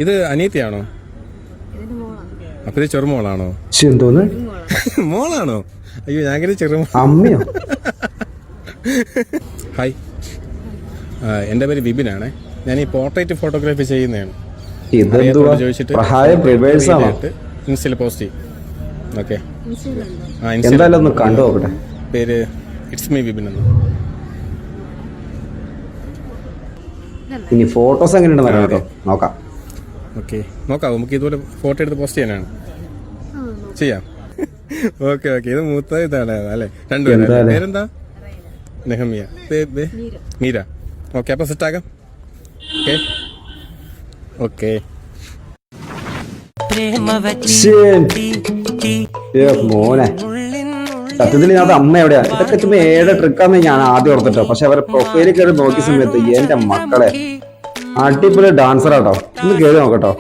ഇത് അനിയത്തിയാണോ? അപ്പൊ ഇത് ചെറുമോളാണോ? എന്തോന്ന് മോളാണോ? അയ്യോ ഞാൻ ചെറുമോ. അമ്മയോ? ഹായ്, എൻ്റെ പേര് വിപിനാണ്. ഞാൻ ഈ പോർട്രേറ്റ് ഫോട്ടോഗ്രാഫി ചെയ്യുന്നതാണ്. ഇതെന്തുവാ പ്രഹായ പ്രിവേഴ്സാണോ? ഇൻസ്റ്റയിൽ പോസ്റ്റ് ചെയ്യും. ഓക്കെ, എന്തായാലും ഒന്ന് കണ്ടു നോക്കട്ടെ. പേര് ഇറ്റ്സ് മീ വിപിൻ എന്ന്. ഇനി ഫോട്ടോസ് എങ്ങനെയുണ്ട് വരാം കേട്ടോ, നോക്കാം. ഓക്കെ, നോക്കാം. നമുക്ക് ഇതുപോലെ ഫോട്ടോ എടുത്ത് പോസ്റ്റ് ചെയ്യാനാണ്. ചെയ്യാം. Okay okay. ഇത് മൂത്ത ഇതാണ് അല്ലേ? രണ്ടുപേരും. പേരെന്താ? നെഹമിയ. മീര. ഓക്കെ, അപ്പൊ സെറ്റ് ആകാം. Okay okay. മോനെ, സത്യത്തിൽ ഞാൻ അമ്മ എവിടെയാ? ഇതൊക്കെ ചുമ്മാ ഏഴ് ട്രിക്കാന്ന് ഞാൻ ആദ്യം ഓർത്തിട്ടോ. പക്ഷെ അവരെ പ്രൊഫൈലിൽ കയറി നോക്കിയ സമയത്ത് എന്റെ മക്കളെ അടിപൊളി ഡാൻസർ ആട്ടോ. ഒന്ന് കേറി നോക്കട്ടോ.